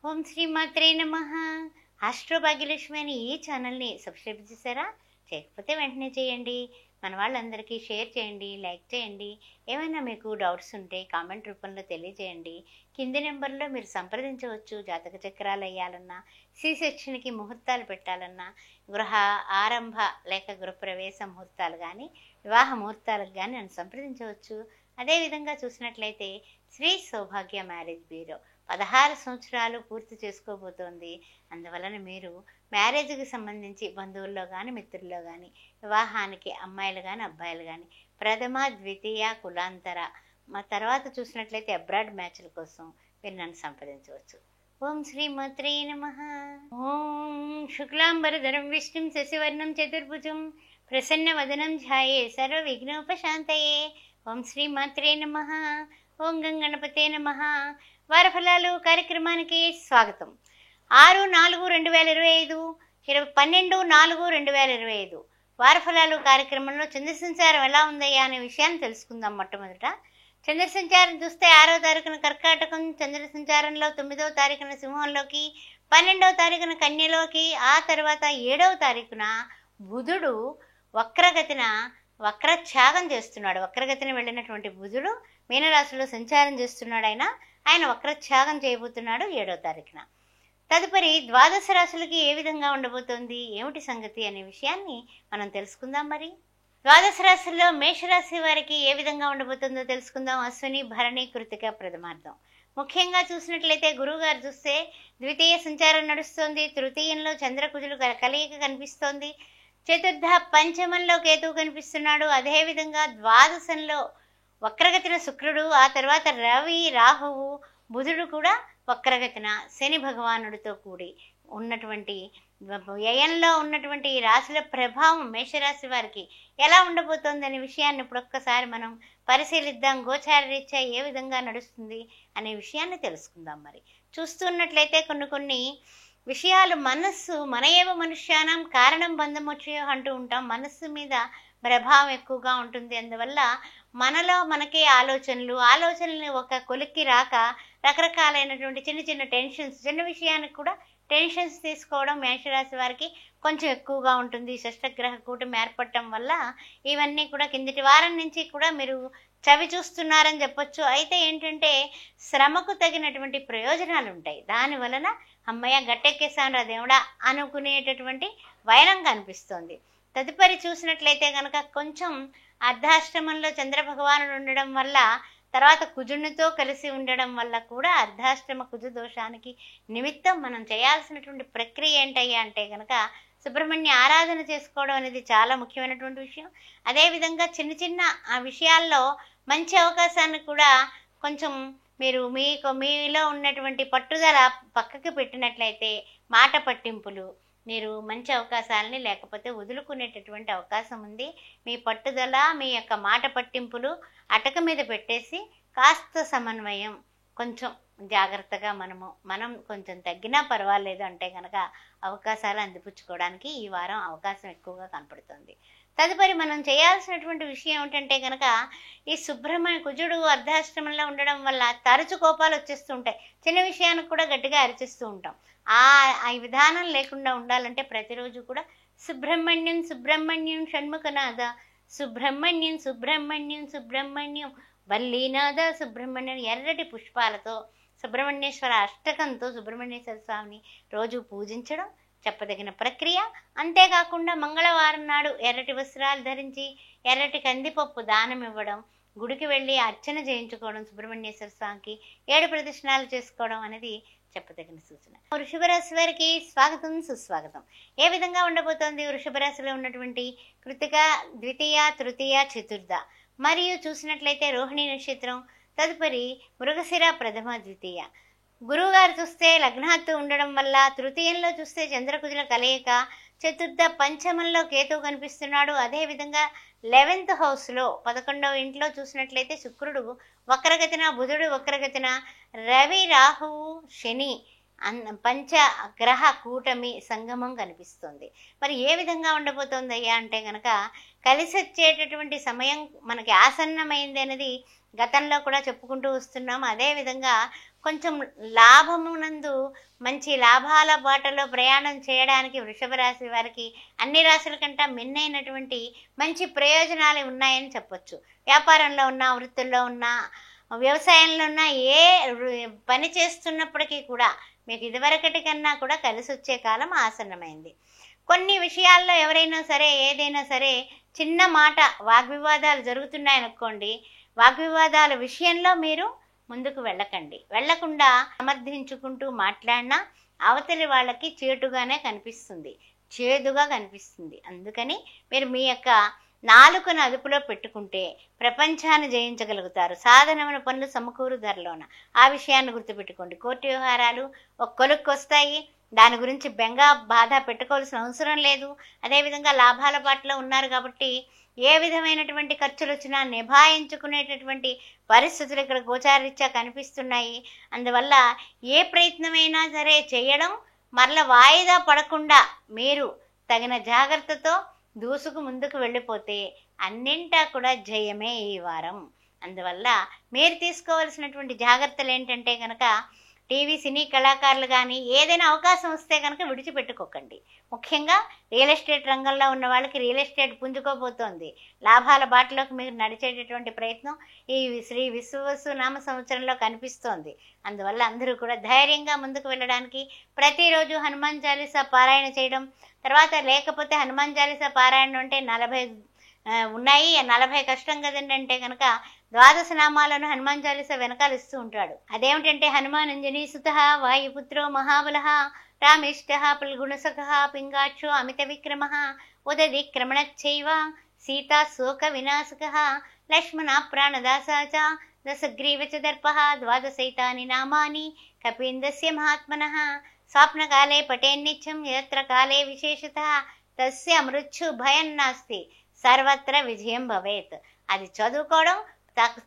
ఓం శ్రీ మాత్రే నమః. ఆస్ట్రో భాగ్యలక్ష్మి అని ఈ ఛానల్ని సబ్స్క్రైబ్ చేశారా? చేయకపోతే వెంటనే చేయండి. మన వాళ్ళందరికీ షేర్ చేయండి, లైక్ చేయండి. ఏమైనా మీకు డౌట్స్ ఉంటే కామెంట్ రూపంలో తెలియజేయండి. కింది నెంబర్లో మీరు సంప్రదించవచ్చు. జాతక చక్రాలు వేయాలన్నా, సి సెక్షన్కి ముహూర్తాలు పెట్టాలన్నా, గృహ ఆరంభ లేక గృహప్రవేశ ముహూర్తాలు కానీ, వివాహ ముహూర్తాలకు కానీ నన్ను సంప్రదించవచ్చు. అదేవిధంగా చూసినట్లయితే శ్రీ సౌభాగ్య మ్యారేజ్ బ్యూరో 16 సంవత్సరాలు పూర్తి చేసుకోబోతోంది. అందువలన మీరు మ్యారేజ్కి సంబంధించి బంధువుల్లో కానీ, మిత్రుల్లో కానీ, వివాహానికి అమ్మాయిలు కానీ, అబ్బాయిలు కానీ, ప్రథమ ద్వితీయ కులాంతర మా తర్వాత చూసినట్లయితే అబ్రాడ్ మ్యాచ్ల కోసం మీరు నన్ను సంప్రదించవచ్చు. ఓం శ్రీ మాత్రే నమః. ఓం శుక్లాంబరధరం విష్ణుం శశివర్ణం చతుర్భుజం ప్రసన్నవదనం ధ్యాయే సర్వ విఘ్నోపశాంతయే. ఓం శ్రీ మాత్రే నమః. ఓం గంగణపతే నమః. వారఫలాలు కార్యక్రమానికి స్వాగతం. 6/4/2025 12/4/2025 వారఫలాలు కార్యక్రమంలో చంద్రసంచారం ఎలా ఉందయ్యా అనే విషయాన్ని తెలుసుకుందాం. మొట్టమొదట చంద్రసంచారం చూస్తే 6వ తారీఖున కర్కాటకం, చంద్రసంచారంలో 9వ తారీఖున సింహంలోకి, 12వ తారీఖున కన్యలోకి, ఆ తర్వాత 7వ తారీఖున బుధుడు వక్రత్యాగం చేస్తున్నాడు. వక్రగతిని వెళ్ళినటువంటి బుధుడు మీనరాశిలో సంచారం చేస్తున్నాడు. ఆయన వక్రత్యాగం చేయబోతున్నాడు 7వ తారీఖున. తదుపరి ద్వాదశ రాశులకి ఏ విధంగా ఉండబోతోంది, ఏమిటి సంగతి అనే విషయాన్ని మనం తెలుసుకుందాం. మరి ద్వాదశ రాశుల్లో మేషరాశి వారికి ఏ విధంగా ఉండబోతుందో తెలుసుకుందాం. అశ్విని, భరణి, కృతిక, ప్రథమార్థం. ముఖ్యంగా చూసినట్లయితే గురువు గారు చూస్తే ద్వితీయ సంచారం నడుస్తోంది. తృతీయంలో చంద్రకుజులు కలయిక కనిపిస్తోంది. చతుర్థ పంచమంలో కేతువు కనిపిస్తున్నాడు. అదేవిధంగా ద్వాదశంలో వక్రగతిన శుక్రుడు, ఆ తర్వాత రవి, రాహువు, బుధుడు కూడా వక్రగతిన శని భగవానుడితో కూడి ఉన్నటువంటి వ్యయంలో ఉన్నటువంటి ఈ రాశుల ప్రభావం మేషరాశి వారికి ఎలా ఉండబోతోంది అనే విషయాన్ని ఇప్పుడు ఒక్కసారి మనం పరిశీలిద్దాం. గోచార రీత్యా ఏ విధంగా నడుస్తుంది అనే విషయాన్ని తెలుసుకుందాం. మరి చూస్తున్నట్లయితే కొన్ని విషయాలు మనస్సు మన ఏవ మనుష్యానం కారణం బంధమొచ్చయో అంటూ ఉంటాం. మనస్సు మీద ప్రభావం ఎక్కువగా ఉంటుంది. అందువల్ల మనకే ఆలోచనలు ఒక కొలిక్కి రాక రకరకాలైనటువంటి చిన్న టెన్షన్స్, చిన్న విషయానికి కూడా టెన్షన్స్ తీసుకోవడం మేషరాశి వారికి కొంచెం ఎక్కువగా ఉంటుంది. షష్టగ్రహ కూటమి ఏర్పడటం వల్ల ఇవన్నీ కూడా కిందటి వారం నుంచి కూడా మీరు చవి చూస్తున్నారని చెప్పొచ్చు. అయితే ఏంటంటే శ్రమకు తగినటువంటి ప్రయోజనాలు ఉంటాయి. దాని వలన అమ్మయ్య గట్టెక్కేసాను రా దేవుడా అనుకునేటటువంటి వైరం కనిపిస్తోంది. తదుపరి చూసినట్లయితే కనుక కొంచెం అర్ధాష్టమంలో చంద్ర భగవానుడు ఉండడం వల్ల, తర్వాత కుజునితో కలిసి ఉండడం వల్ల కూడా అర్ధాష్టమ కుజ దోషానికి నిమిత్తం మనం చేయాల్సినటువంటి ప్రక్రియ ఏంటయ్యా అంటే కనుక సుబ్రహ్మణ్య ఆరాధన చేసుకోవడం అనేది చాలా ముఖ్యమైనటువంటి విషయం. అదేవిధంగా చిన్న విషయాల్లో మంచి అవకాశాన్ని కూడా కొంచెం మీరు మీలో ఉన్నటువంటి పట్టుదల పక్కకి పెట్టినట్లయితే మాట పట్టింపులు మీరు మంచి అవకాశాలని లేకపోతే వదులుకునేటటువంటి అవకాశం ఉంది. మీ పట్టుదల, మీ యొక్క మాట పట్టింపులు అటక మీద పెట్టేసి కాస్త సమన్వయం కొంచెం జాగ్రత్తగా మనం కొంచెం తగ్గినా పర్వాలేదు అంటే కనుక అవకాశాలు అందిపుచ్చుకోవడానికి ఈ వారం అవకాశం ఎక్కువగా కనపడుతుంది. తదుపరి మనం చేయాల్సినటువంటి విషయం ఏమిటంటే కనుక ఈ సుబ్రహ్మణ్య కుజుడు అర్ధాష్టమంలో ఉండడం వల్ల తరచు కోపాలు వచ్చేస్తూ ఉంటాయి. చిన్న విషయానికి కూడా గట్టిగా అరిచిస్తూ ఉంటాం. ఆ విధానం లేకుండా ఉండాలంటే ప్రతిరోజు కూడా సుబ్రహ్మణ్యం సుబ్రహ్మణ్యం షణ్ముఖనాథ, సుబ్రహ్మణ్యం సుబ్రహ్మణ్యం సుబ్రహ్మణ్యం వల్లీనాథ సుబ్రహ్మణ్యం ఎర్రటి పుష్పాలతో సుబ్రహ్మణ్యేశ్వర అష్టకంతో సుబ్రహ్మణ్యేశ్వర స్వామిని రోజు పూజించడం చెప్పదగిన ప్రక్రియ. అంతేకాకుండా మంగళవారం నాడు ఎర్రటి వస్త్రాలు ధరించి ఎర్రటి కందిపప్పు దానం ఇవ్వడం, గుడికి వెళ్ళి అర్చన చేయించుకోవడం, సుబ్రహ్మణ్యేశ్వర స్వామికి 7 ప్రదక్షిణాలు చేసుకోవడం అనేది చెప్పదగిన సూచన. వృషభ రాశి వారికి స్వాగతం, సుస్వాగతం. ఏ విధంగా ఉండబోతోంది వృషభ రాశిలో ఉన్నటువంటి కృతిక, ద్వితీయ, తృతీయ, చతుర్థ మరియు చూసినట్లయితే రోహిణి నక్షత్రం, తదుపరి మృగశిర, ప్రథమ, ద్వితీయ. గురువు గారు చూస్తే లగ్నాత్తు ఉండడం వల్ల, తృతీయంలో చూస్తే చంద్రకుజుల కలయిక, చతుర్థ పంచమంలో కేతువు కనిపిస్తున్నాడు. అదేవిధంగా 11th హౌస్లో 11వ ఇంట్లో చూసినట్లయితే శుక్రుడు వక్రగతిన, బుధుడు వక్రగతిన, రవి, రాహువు, శని పంచగ్రహ కూటమి సంగమం కనిపిస్తుంది. మరి ఏ విధంగా ఉండబోతోంది అయ్యా అంటే గనక, కలిసి వచ్చేటటువంటి సమయం మనకి ఆసన్నమైంది అనేది గతంలో కూడా చెప్పుకుంటూ వస్తున్నాం. అదేవిధంగా కొంచెం లాభమునందు మంచి లాభాల బాటలో ప్రయాణం చేయడానికి వృషభ రాశి వారికి అన్ని రాశుల కంటే మిన్నైనటువంటి మంచి ప్రయోజనాలు ఉన్నాయని చెప్పొచ్చు. వ్యాపారంలో ఉన్న, వృత్తుల్లో ఉన్న, వ్యవసాయంలో ఉన్న, ఏ పని చేస్తున్నప్పటికీ కూడా మీకు ఇదివరకటి కన్నా కూడా కలిసి వచ్చే కాలం ఆసన్నమైంది. కొన్ని విషయాల్లో ఎవరైనా సరే, ఏదైనా సరే చిన్న మాట వాగ్వివాదాలు జరుగుతున్నాయనుకోండి, వాగ్వివాదాల విషయంలో మీరు ముందుకు వెళ్ళకుండా సమర్థించుకుంటూ మాట్లాడినా అవతలి వాళ్ళకి చేదుగా కనిపిస్తుంది. అందుకని మీరు మీ యొక్క నాలుకను అదుపులో పెట్టుకుంటే ప్రపంచాన్ని జయించగలుగుతారు. సాధనమైన పనులు సమకూరు ధరలోన. ఆ విషయాన్ని గుర్తుపెట్టుకోండి. కోర్టు వ్యవహారాలు ఒక కొలుక్కు వస్తాయి. దాని గురించి బెంగ బాధ పెట్టుకోవాల్సిన అవసరం లేదు. అదేవిధంగా లాభాల బాటలో ఉన్నారు కాబట్టి ఏ విధమైనటువంటి ఖర్చులు వచ్చినా నిభాయించుకునేటటువంటి పరిస్థితులు ఇక్కడ గోచారీత్యా కనిపిస్తున్నాయి. అందువల్ల ఏ ప్రయత్నమైనా సరే చేయడం మరల వాయిదా పడకుండా మీరు తగిన జాగ్రత్తతో దూసుకు ముందుకు వెళ్ళిపోతే అన్నింటా కూడా జయమే ఈ వారం. అందువల్ల మీరు తీసుకోవాల్సినటువంటి జాగ్రత్తలు ఏంటంటే కనుక, టీవీ సినీ కళాకారులు కానీ ఏదైనా అవకాశం వస్తే కనుక విడిచిపెట్టుకోకండి. ముఖ్యంగా రియల్ ఎస్టేట్ రంగంలో ఉన్న వాళ్ళకి రియల్ ఎస్టేట్ పుంజుకోబోతోంది. లాభాల బాటలోకి మీరు నడిచేటటువంటి ప్రయత్నం ఈ శ్రీ విశ్వవసు నామ సంవత్సరంలో కనిపిస్తోంది. అందువల్ల అందరూ కూడా ధైర్యంగా ముందుకు వెళ్ళడానికి ప్రతిరోజు హనుమాన్ చాలీసా పారాయణ చేయడం, తర్వాత లేకపోతే హనుమాన్ చాలీసా పారాయణ అంటే 40 ఉన్నాయి. 40 కష్టం కదండి. అంటే కనుక 12 నామాలను హనుమాన్ చాలీసా వెనకాల ఇస్తూ ఉంటాడు. అదేమిటంటే హనుమాన్ అంజనీ సుత, వాయుపుత్రో మహాబల, రామిష్ట పుల్గుణసఖ, పింగాక్షో అమిత విక్రమ, ఉదదిక్రమణచ్చైవ, సీతా శోక వినాశక, లక్ష్మణ ప్రాణదాసా చ, దశగ్రీవ చ దర్ప, 12 నామాని కపీంద్రస్య మహాత్మనః. స్వప్నకాలే పటేన్నిత్యం యత్ర కాలే విశేషతః తస్య మృత్యు భయం నాస్తి, సర్వత్ర విజయం భవేత్. అది చదువుకోవడం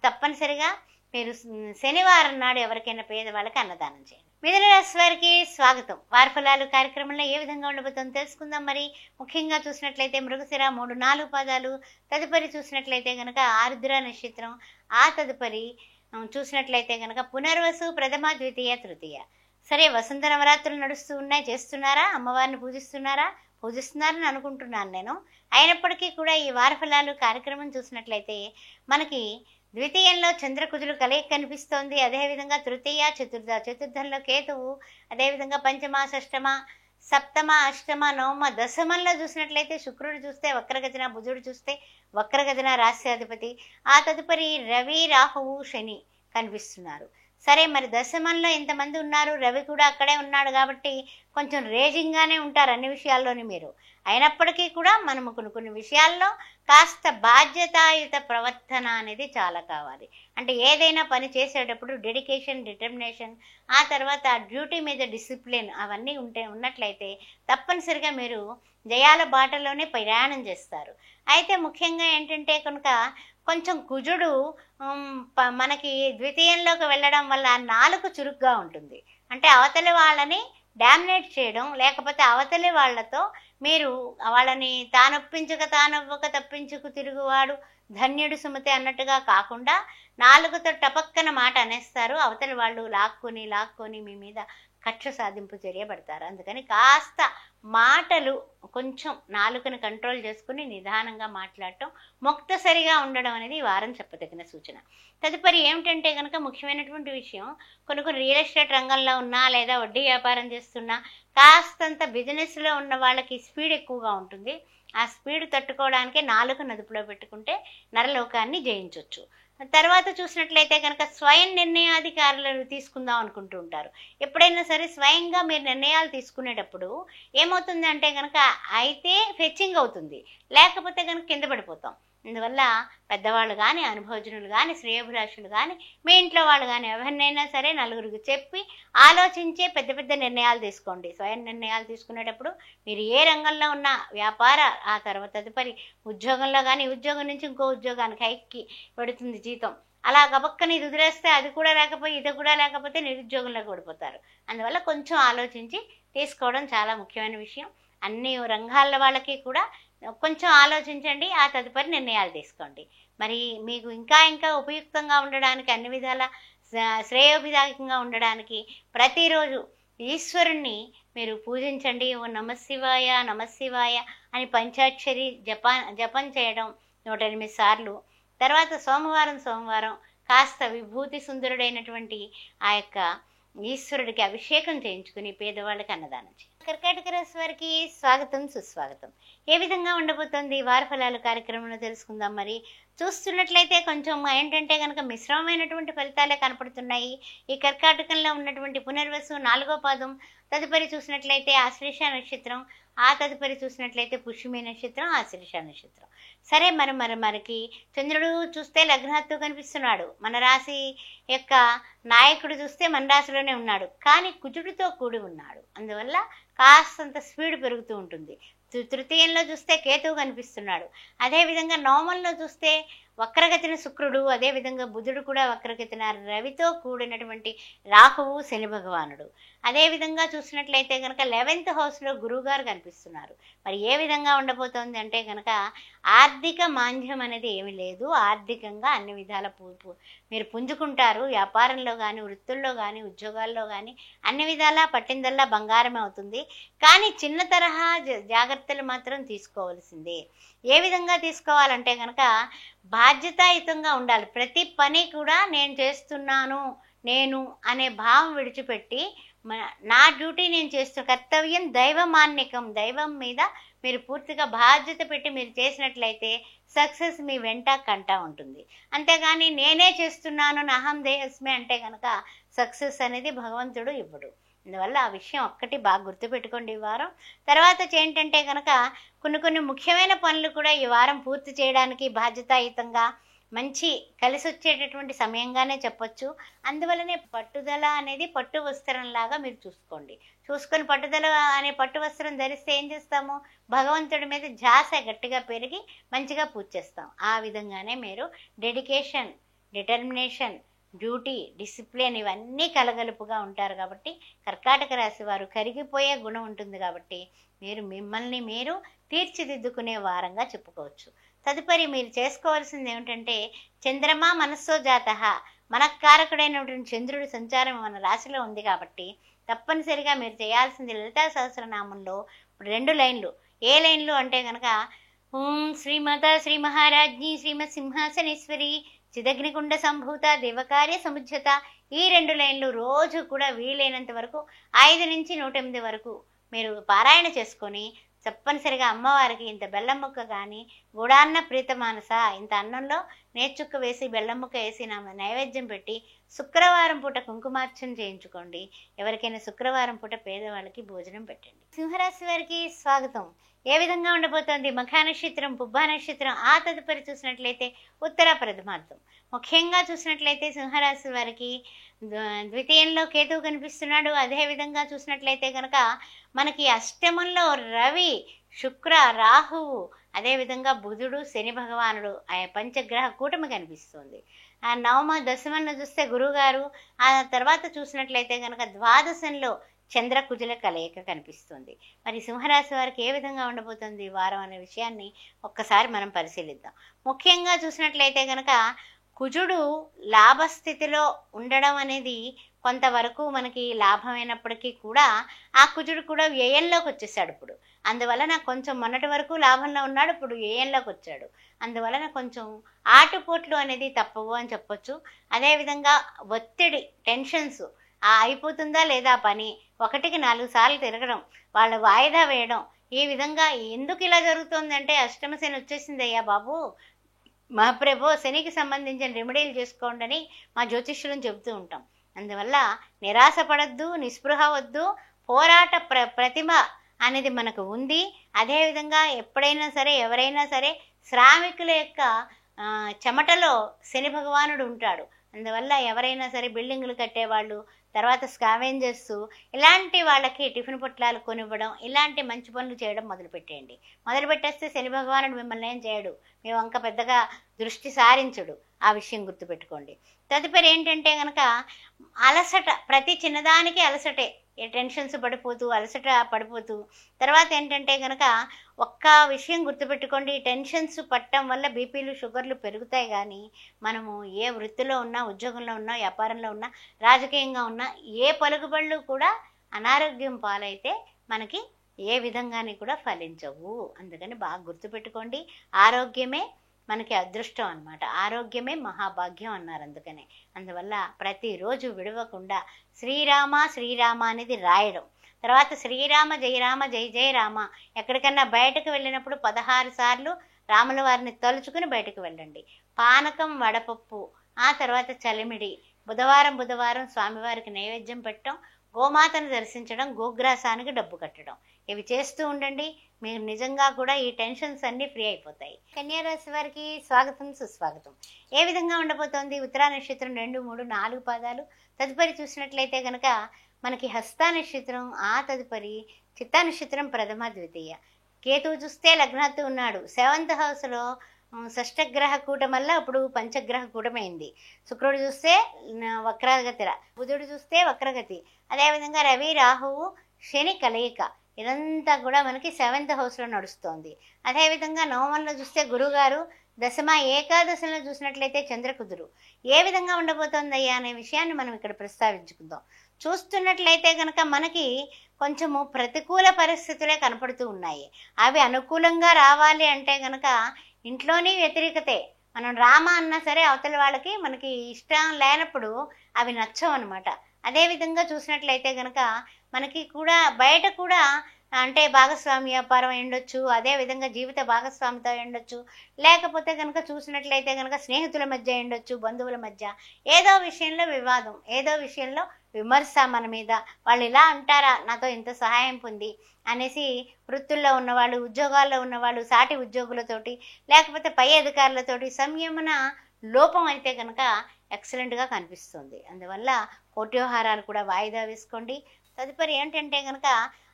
తప్పనిసరిగా మీరు శనివారం నాడు ఎవరికైనా పేదవాళ్ళకి అన్నదానం చేయండి. మిథున రాశి వారికి స్వాగతం. వారి ఫలాలు కార్యక్రమంలో ఏ విధంగా ఉండబోతుందో తెలుసుకుందాం. మరి ముఖ్యంగా చూసినట్లయితే మృగశిర 3-4 పాదాలు, తదుపరి చూసినట్లయితే కనుక ఆరుద్ర నక్షత్రం, ఆ తదుపరి చూసినట్లయితే కనుక పునర్వసు, ప్రథమ, ద్వితీయ, తృతీయ. సరే, వసంత నవరాత్రులు నడుస్తూ ఉన్నాయి. చేస్తున్నారా? అమ్మవారిని పూజిస్తున్నారని అనుకుంటున్నాను నేను. అయినప్పటికీ కూడా ఈ వార ఫలాలు కార్యక్రమం చూసినట్లయితే మనకి ద్వితీయంలో చంద్రకుజులు కలయిక కనిపిస్తోంది. అదేవిధంగా తృతీయ, చతుర్థంలో కేతువు, అదేవిధంగా పంచమ, షష్టమ, సప్తమ, అష్టమ, నవమ, దశమంలో చూసినట్లయితే శుక్రుడు చూస్తే వక్రగతిన, బుధుడు చూస్తే వక్రగతిన రాశ్యాధిపతి, ఆ తదుపరి రవి, రాహువు, శని కనిపిస్తున్నారు. సరే, మరి దశమంలో ఇంతమంది ఉన్నారు, రవి కూడా అక్కడే ఉన్నాడు కాబట్టి కొంచెం రేజింగ్గానే ఉంటారు అన్ని విషయాల్లోని మీరు. అయినప్పటికీ కూడా మనము కొన్ని విషయాల్లో కాస్త బాధ్యతాయుత ప్రవర్తన అనేది చాలా కావాలి. అంటే ఏదైనా పని చేసేటప్పుడు డెడికేషన్, డిటర్మినేషన్, ఆ తర్వాత డ్యూటీ మీద డిసిప్లిన్ అవన్నీ ఉన్నట్లయితే తప్పనిసరిగా మీరు జయాల బాటలోనే ప్రయాణం చేస్తారు. అయితే ముఖ్యంగా ఏంటంటే కనుక కొంచెం కుజుడు మనకి ద్వితీయంలోకి వెళ్ళడం వల్ల నాలుక చురుగ్గా ఉంటుంది. అంటే అవతలి వాళ్ళని డామినేట్ చేయడం, లేకపోతే అవతలి వాళ్ళతో మీరు వాళ్ళని తానొవ్వక తప్పించుకు తిరుగువాడు ధన్యుడు సుమతి అన్నట్టుగా కాకుండా నాలుగుతో టపక్కన మాట అనేస్తారు. అవతలి వాళ్ళు లాక్కొని మీ మీద కక్ష సాధింపు చర్య పడతారు. అందుకని కాస్త మాటలు కొంచెం నాలుకను కంట్రోల్ చేసుకుని నిదానంగా మాట్లాడటం, ముక్తసరిగా ఉండడం అనేది ఈ వారం చెప్పదగిన సూచన. తదుపరి ఏమిటంటే కనుక ముఖ్యమైనటువంటి విషయం, కొన్ని రియల్ ఎస్టేట్ రంగంలో ఉన్నా లేదా వడ్డీ వ్యాపారం చేస్తున్నా కాస్తంత బిజినెస్లో ఉన్న వాళ్ళకి స్పీడ్ ఎక్కువగా ఉంటుంది. ఆ స్పీడ్ తట్టుకోవడానికే నాలుకను అదుపులో పెట్టుకుంటే నరలోకాన్ని జయించవచ్చు. తర్వాత చూసినట్లయితే కనుక స్వయం నిర్ణయాధికారులను తీసుకుందాం అనుకుంటూ ఉంటారు. ఎప్పుడైనా సరే స్వయంగా మీరు నిర్ణయాలు తీసుకునేటప్పుడు ఏమవుతుంది అంటే కనుక అయితే ఫెచ్చింగ్ అవుతుంది, లేకపోతే కనుక కింద పడిపోతాం. అందువల్ల పెద్దవాళ్ళు కానీ, అనుభవజనులు కానీ, శ్రేయోభిలాషులు కానీ, మీ ఇంట్లో వాళ్ళు కానీ ఎవరినైనా సరే నలుగురికి చెప్పి ఆలోచించే పెద్ద నిర్ణయాలు తీసుకోండి. స్వయం నిర్ణయాలు తీసుకునేటప్పుడు మీరు ఏ రంగంలో ఉన్నా, వ్యాపార, ఆ తర్వాత తదుపరి ఉద్యోగంలో కానీ, ఉద్యోగం నుంచి ఇంకో ఉద్యోగానికి హైక్కి పెడుతుంది జీతం, అలా గబక్కని ఇది వదిలేస్తే అది కూడా లేకపోయి ఇది కూడా లేకపోతే నిరుద్యోగంలోకి పడిపోతారు. అందువల్ల కొంచెం ఆలోచించి తీసుకోవడం చాలా ముఖ్యమైన విషయం. అన్ని రంగాల వాళ్ళకి కూడా కొంచెం ఆలోచించండి, ఆ తదుపరి నిర్ణయాలు తీసుకోండి. మరి మీకు ఇంకా ఇంకా ఉపయుక్తంగా ఉండడానికి, అన్ని విధాల శ్రేయోభిదాయకంగా ఉండడానికి ప్రతిరోజు ఈశ్వరుణ్ణి మీరు పూజించండి. ఓ నమశివాయ నమశివాయ అని పంచాక్షరి జపం చేయడం 108 సార్లు. తర్వాత సోమవారం కాస్త విభూతి సుందరుడైనటువంటి ఆ యొక్క ఈశ్వరుడికి అభిషేకం చేయించుకుని పేదవాళ్ళకి అన్నదానం చేయండి. కర్కాటక రాశి వారికి స్వాగతం సుస్వాగతం. ఏ విధంగా ఉండబోతోంది వార ఫలాలు కార్యక్రమంలో తెలుసుకుందాం. మరి చూస్తున్నట్లయితే కొంచెం ఏంటంటే కనుక మిశ్రమమైనటువంటి ఫలితాలే కనపడుతున్నాయి. ఈ కర్కాటకంలో ఉన్నటువంటి పునర్వసు 4వ పాదం, తదుపరి చూసినట్లయితే ఆశ్లేష నక్షత్రం, ఆ తదుపరి చూసినట్లయితే పుష్యమి నక్షత్రం, ఆశ్లేష నక్షత్రం. సరే, మనకి చంద్రుడు చూస్తే లగ్నాత్తు కనిపిస్తున్నాడు. మన రాశి యొక్క నాయకుడు చూస్తే మన రాశిలోనే ఉన్నాడు, కానీ కుజుడితో కూడి ఉన్నాడు. అందువల్ల కాస్తంత స్పీడ్ పెరుగుతూ ఉంటుంది. తృతీయంలో చూస్తే కేతువు కనిపిస్తున్నాడు. అదేవిధంగా నవమంలో చూస్తే వక్రగతిన శుక్రుడు, అదేవిధంగా బుధుడు కూడా వక్రగతిన రవితో కూడినటువంటి రాహువు శని భగవానుడు. అదేవిధంగా చూసినట్లయితే కనుక 11th హౌస్లో గురువు గారు కనిపిస్తున్నారు. మరి ఏ విధంగా ఉండబోతోంది అంటే కనుక ఆర్థిక మాంద్యం అనేది ఏమీ లేదు. ఆర్థికంగా అన్ని విధాల మీరు పుంజుకుంటారు. వ్యాపారంలో కానీ, వృత్తుల్లో కానీ, ఉద్యోగాల్లో కానీ అన్ని విధాలా పట్టిందల్లా బంగారమే అవుతుంది. కానీ చిన్న తరహా జాగ్రత్తలు మాత్రం తీసుకోవాల్సిందే. ఏ విధంగా తీసుకోవాలంటే కనుక బాధ్యతాయుతంగా ఉండాలి. ప్రతి పని కూడా నేను చేస్తున్నాను అనే భావం విడిచిపెట్టి నా డ్యూటీ నేను కర్తవ్యం దైవమాన్నికం, దైవం మీద మీరు పూర్తిగా బాధ్యత పెట్టి మీరు చేసినట్లయితే సక్సెస్ మీ వెంట కంటా ఉంటుంది. అంతేగాని నేనే చేస్తున్నాను అహం దేహస్మే అంటే కనుక సక్సెస్ అనేది భగవంతుడు ఇవ్వడు. అందువల్ల ఆ విషయం ఒక్కటి బాగా గుర్తుపెట్టుకోండి ఈ వారం. తర్వాత ఏంటంటే కనుక కొన్ని ముఖ్యమైన పనులు కూడా ఈ వారం పూర్తి చేయడానికి బాధ్యతాయుతంగా మంచి కలిసి వచ్చేటటువంటి సమయంగానే చెప్పొచ్చు. అందువల్లనే పట్టుదల అనేది పట్టు వస్త్రంలాగా మీరు చూసుకొని పట్టుదల అనే పట్టు వస్త్రం ధరిస్తే ఏం చేస్తాము, భగవంతుడి మీద ధ్యాస గట్టిగా పెరిగి మంచిగా పూజ చేస్తాం. ఆ విధంగానే మీరు డెడికేషన్, డిటర్మినేషన్, డ్యూటీ, డిసిప్లిన్ ఇవన్నీ కలగలుపుగా ఉంటారు. కాబట్టి కర్కాటక రాశి వారు కరిగిపోయే గుణం ఉంటుంది. కాబట్టి మిమ్మల్ని మీరు తీర్చిదిద్దుకునే వారంగా చెప్పుకోవచ్చు. తదుపరి మీరు చేసుకోవాల్సింది ఏమిటంటే చంద్రమా మనస్సో జాత, మనకారకుడైనటువంటి చంద్రుడి సంచారం మన రాశిలో ఉంది. కాబట్టి తప్పనిసరిగా మీరు చేయాల్సింది లలితా సహస్రనామంలో 2 లైన్లు. ఏ లైన్లు అంటే కనుక ఓం శ్రీమాత శ్రీ మహారాజ్ఞి శ్రీమత్ సింహాసనేశ్వరి చిదగ్నికుండ సంభూత దేవకార్య సముజ్జత, ఈ 2 లైన్లు రోజు కూడా వీలైనంత వరకు 5 నుంచి 108 వరకు మీరు పారాయణ చేసుకొని తప్పనిసరిగా అమ్మవారికి ఇంత బెల్లం ముక్క కానీ గుడాన్న ప్రీతమానస ఇంత అన్నంలో నేర్చుక్క వేసి బెల్లం ముక్క వేసి నైవేద్యం పెట్టి శుక్రవారం పూట కుంకుమార్చన చేయించుకోండి. ఎవరికైనా శుక్రవారం పూట పేదవాళ్ళకి భోజనం పెట్టండి. సింహరాశి వారికి స్వాగతం. ఏ విధంగా ఉండబోతోంది మఖా నక్షత్రం, పుబ్బా నక్షత్రం, ఆ తదుపరి చూసినట్లయితే ఉత్తర ప్రథమార్థం. ముఖ్యంగా చూసినట్లయితే సింహరాశి వారికి ద్వితీయంలో కేతువు కనిపిస్తున్నాడు. అదేవిధంగా చూసినట్లయితే కనుక మనకి అష్టమంలో రవి, శుక్ర, రాహువు, అదేవిధంగా బుధుడు, శని భగవానుడు, ఆ పంచగ్రహ కూటమి కనిపిస్తుంది. ఆ నవమ దశమంలో చూస్తే గురువుగారు, ఆ తర్వాత చూసినట్లయితే కనుక ద్వాదశంలో చంద్రకుజుల కలయిక కనిపిస్తుంది. మరి సింహరాశి వారికి ఏ విధంగా ఉండబోతుంది వారం అనే విషయాన్ని ఒక్కసారి మనం పరిశీలిద్దాం. ముఖ్యంగా చూసినట్లయితే కనుక కుజుడు లాభస్థితిలో ఉండడం అనేది కొంతవరకు మనకి లాభమైనప్పటికీ కూడా ఆ కుజుడు కూడా వ్యయంలోకి వచ్చేసాడు ఇప్పుడు. అందువలన కొంచెం మొన్నటి వరకు లాభంలో ఉన్నాడు, ఇప్పుడు వ్యయంలోకి వచ్చాడు. అందువలన కొంచెం ఆటుపోట్లు అనేది తప్పవు అని చెప్పొచ్చు. అదేవిధంగా ఒత్తిడి, టెన్షన్స్, అయిపోతుందా లేదా పని, 1కి 4 సార్లు తిరగడం, వాళ్ళు వాయిదా వేయడం, ఈ విధంగా ఎందుకు ఇలా జరుగుతుందంటే అష్టమ శని వచ్చేసింది అయ్యా బాబు, మహాప్రభు శనికి సంబంధించిన రెమెడీలు చేసుకోండి అని మా జ్యోతిష్యులను చెబుతూ ఉంటాం. అందువల్ల నిరాశ పడద్దు, నిస్పృహ వద్దు, పోరాట ప్రతిమ అనేది మనకు ఉంది. అదేవిధంగా ఎప్పుడైనా సరే ఎవరైనా సరే శ్రామికుల యొక్క చెమటలో శని భగవానుడు ఉంటాడు. అందువల్ల ఎవరైనా సరే బిల్డింగులు కట్టేవాళ్ళు, తర్వాత స్కావెంజర్స్, ఇలాంటి వాళ్ళకి టిఫిన్ పొట్లాలు కొనివ్వడం, ఇలాంటి మంచి పనులు చేయడం మొదలుపెట్టేయండి. మొదలుపెట్టేస్తే శని భగవానుడు మిమ్మల్ని ఏం చేయడు, మీ వంక పెద్దగా దృష్టి సారించడు. ఆ విషయం గుర్తుపెట్టుకోండి. తదుపరి ఏంటంటే కనుక అలసట, ప్రతి చిన్నదానికి అలసటే, టెన్షన్స్ పడిపోతూ అలసట పడిపోతూ. తర్వాత ఏంటంటే కనుక ఒక్క విషయం గుర్తుపెట్టుకోండి, టెన్షన్స్ పట్టడం వల్ల బీపీలు షుగర్లు పెరుగుతాయి. కానీ మనము ఏ వృత్తిలో ఉన్నా, ఉద్యోగంలో ఉన్నా, వ్యాపారంలో ఉన్నా, రాజకీయంగా ఉన్నా, ఏ పలుకుబళ్ళు కూడా అనారోగ్యం పాలైతే మనకి ఏ విధంగాని కూడా ఫలించవు. అందుకని బాగా గుర్తుపెట్టుకోండి, ఆరోగ్యమే మనకి అదృష్టం అన్నమాట. ఆరోగ్యమే మహాభాగ్యం అన్నారు. అందువల్ల ప్రతిరోజు విడవకుండా శ్రీరామ శ్రీరామ అనేది రాయడం. తర్వాత శ్రీరామ జయరామ జయ జయ రామ. ఎక్కడికన్నా బయటకు వెళ్ళినప్పుడు 16 సార్లు రాముల వారిని తలుచుకుని బయటకు వెళ్ళండి. పానకం, వడపప్పు, ఆ తర్వాత చలిమిడి, బుధవారం స్వామివారికి నైవేద్యం పెట్టడం, గోమాతను దర్శించడం, గోగ్రాసానికి డబ్బు కట్టడం, ఇవి చేస్తూ ఉండండి. మీరు నిజంగా కూడా ఈ టెన్షన్స్ అన్నీ ఫ్రీ అయిపోతాయి. కన్యారాశి వారికి స్వాగతం సుస్వాగతం. ఏ విధంగా ఉండబోతోంది? ఉత్తరా నక్షత్రం 2, 3, 4 పాదాలు. తదుపరి చూసినట్లయితే కనుక మనకి హస్త నక్షత్రం, ఆ తదుపరి చిత్తా నక్షత్రం ప్రథమ ద్వితీయ. కేతువు చూస్తే లగ్నాత్తు ఉన్నాడు. 7th హౌస్లో షష్టగ్రహ కూటం వల్ల ఇప్పుడు పంచగ్రహ కూటమైంది. శుక్రుడు చూస్తే వక్రగతిర, బుధుడు చూస్తే వక్రగతి, అదేవిధంగా రవి రాహువు శని కలయిక. ఇదంతా కూడా మనకి 7th హౌస్లో నడుస్తోంది. అదేవిధంగా నవమంలో చూస్తే గురుగారు, దశమ ఏకాదశంలో చూసినట్లయితే చంద్రకుదురు. ఏ విధంగా ఉండబోతోందయ్యా అనే విషయాన్ని మనం ఇక్కడ ప్రస్తావించుకుందాం. చూస్తున్నట్లయితే కనుక మనకి కొంచెము ప్రతికూల పరిస్థితులే కనపడుతూ ఉన్నాయి. అవి అనుకూలంగా రావాలి అంటే కనుక ఇంట్లోని వ్యతిరేకతే. మనం రామ అన్నా సరే అవతల వాళ్ళకి మనకి ఇష్టం లేనప్పుడు అవి నచ్చవు అనమాట. అదేవిధంగా చూసినట్లయితే కనుక మనకి కూడా బయట కూడా అంటే భాగస్వామి వ్యాపారం ఉండొచ్చు, అదేవిధంగా జీవిత భాగస్వామితో ఉండొచ్చు, లేకపోతే కనుక చూసినట్లయితే కనుక స్నేహితుల మధ్య ఉండొచ్చు, బంధువుల మధ్య ఏదో విషయంలో వివాదం, ఏదో విషయంలో విమర్శ మన మీద. వాళ్ళు ఇలా అంటారా, నాతో ఇంత సహాయం పొంది అనేసి వృత్తుల్లో ఉన్నవాళ్ళు, ఉద్యోగాల్లో ఉన్నవాళ్ళు, సాటి ఉద్యోగులతోటి లేకపోతే పై అధికారులతోటి సంయమన లోపం అయితే కనుక ఎక్సలెంట్గా కనిపిస్తుంది. అందువల్ల కోట్యోహారాలు కూడా వాయిదా వేసుకోండి. తదుపరి ఏంటంటే కనుక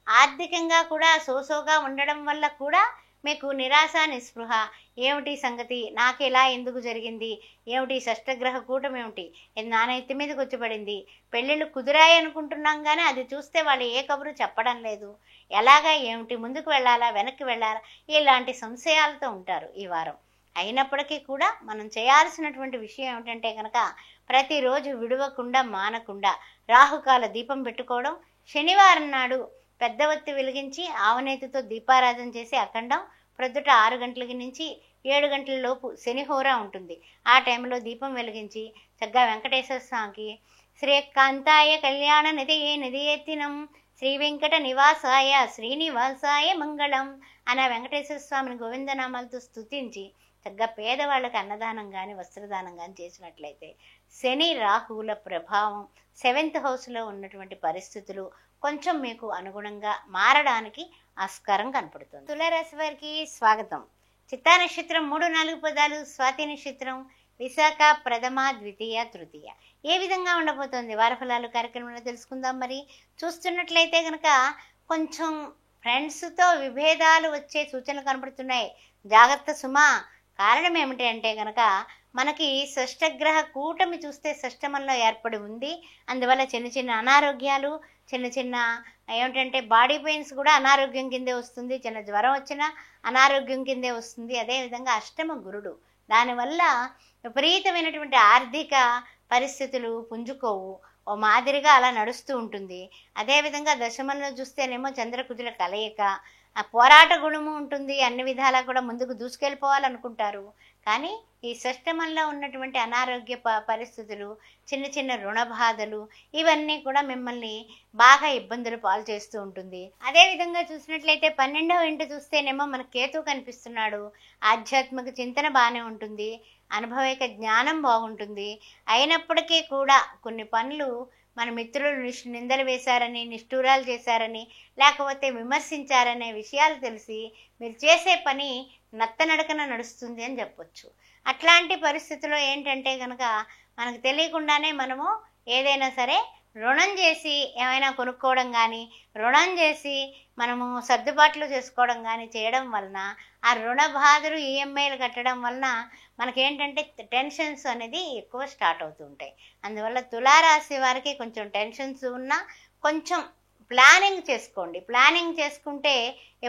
ఆర్థికంగా కూడా సోసోగా ఉండడం వల్ల కూడా మీకు నిరాశ, నిస్పృహ. ఏమిటి సంగతి, నాకు ఇలా ఎందుకు జరిగింది, ఏమిటి షష్టగ్రహ కూటం, ఏమిటి నా నెత్తి మీదకి వచ్చి పడింది, పెళ్ళిళ్ళు కుదిరాయి అనుకుంటున్నాం కానీ అది చూస్తే వాళ్ళు ఏ కబురు చెప్పడం లేదు, ఎలాగా, ఏమిటి, ముందుకు వెళ్ళాలా వెనక్కి వెళ్ళాలా, ఇలాంటి సంశయాలతో ఉంటారు ఈ వారం. అయినప్పటికీ కూడా మనం చేయాల్సినటువంటి విషయం ఏమిటంటే కనుక ప్రతిరోజు విడవకుండా మానకుండా రాహుకాల దీపం పెట్టుకోవడం. శనివారం నాడు పెద్ద ఒత్తి వెలిగించి ఆవనేతితో దీపారాధన చేసి అఖండం ప్రొద్దుట 6 గంటల నుంచి 7 గంటల లోపు శనిహోర ఉంటుంది. ఆ టైంలో దీపం వెలిగించి చక్కగా వెంకటేశ్వర స్వామికి శ్రీకాంతాయ కళ్యాణ నిధియేతినం శ్రీ వెంకట నివాసాయ శ్రీనివాసాయ మంగళం అన్న వెంకటేశ్వర స్వామిని గోవిందనామాలతో స్తుతించి చక్కగా పేదవాళ్ళకి అన్నదానం కానీ వస్త్రదానం కానీ చేసినట్లయితే శని రాహువుల ప్రభావం 7th హౌస్లో ఉన్నటువంటి పరిస్థితులు కొంచెం మీకు అనుగుణంగా మారడానికి ఆస్కారం కనపడుతుంది. తులారాశి వారికి స్వాగతం. చిత్తా నక్షత్రం 3, 4 పదాలు, స్వాతి నక్షత్రం, విశాఖ ప్రథమ ద్వితీయ తృతీయ. ఏ విధంగా ఉండబోతోంది వారఫలాలు కార్యక్రమంలో తెలుసుకుందాం. మరి చూస్తున్నట్లయితే కనుక కొంచెం ఫ్రెండ్స్తో విభేదాలు వచ్చే సూచనలు కనపడుతున్నాయి. జాగ్రత్త సుమా. కారణం ఏమిటి అంటే కనుక మనకి షష్టగ్రహ కూటమి చూస్తే షష్టమంలో ఏర్పడి ఉంది. అందువల్ల చిన్న చిన్న అనారోగ్యాలు, చిన్న చిన్న ఏమిటంటే బాడీ పెయిన్స్ కూడా అనారోగ్యం కిందే వస్తుంది, చిన్న జ్వరం వచ్చినా అనారోగ్యం కిందే వస్తుంది. అదేవిధంగా అష్టమ గురుడు, దానివల్ల విపరీతమైనటువంటి ఆర్థిక పరిస్థితులు పుంజుకోవు, ఓ మాదిరిగా అలా నడుస్తూ ఉంటుంది. అదేవిధంగా దశమంలో చూస్తేనేమో చంద్రకుజుల కలయిక, ఆ పోరాట గుణము ఉంటుంది, అన్ని విధాలా కూడా ముందుకు దూసుకెళ్ళిపోవాలనుకుంటారు. కానీ ఈ షష్టమంలో ఉన్నటువంటి అనారోగ్య పరిస్థితులు, చిన్న చిన్న రుణ బాధలు, ఇవన్నీ కూడా మిమ్మల్ని బాగా ఇబ్బందులు పాలు చేస్తూ ఉంటుంది. అదేవిధంగా చూసినట్లయితే 12వ ఇంటి చూస్తేనేమో మన కేతు కనిపిస్తున్నాడు. ఆధ్యాత్మిక చింతన బాగానే ఉంటుంది, అనుభవిక జ్ఞానం బాగుంటుంది. అయినప్పటికీ కూడా కొన్ని పనులు మన మిత్రులు నిందలు వేశారని, నిష్ఠూరాలు చేశారని, లేకపోతే విమర్శించారనే విషయాలు తెలిసి మీరు చేసే పని నత్తనడకన నడుస్తుంది అని చెప్పొచ్చు. అట్లాంటి పరిస్థితిలో ఏంటంటే కనుక మనకు తెలియకుండానే మనము ఏదైనా సరే రుణం చేసి ఏమైనా కొనుక్కోవడం కానీ, రుణం చేసి మనము సర్దుబాట్లు చేసుకోవడం కానీ చేయడం వలన, ఆ రుణ బాధలు ఈఎంఐలు కట్టడం వలన మనకేంటంటే టెన్షన్స్ అనేది ఎక్కువ స్టార్ట్ అవుతూ ఉంటాయి. అందువల్ల తులారాశి వారికి కొంచెం టెన్షన్స్ ఉన్నా కొంచెం ప్లానింగ్ చేసుకోండి. ప్లానింగ్ చేసుకుంటే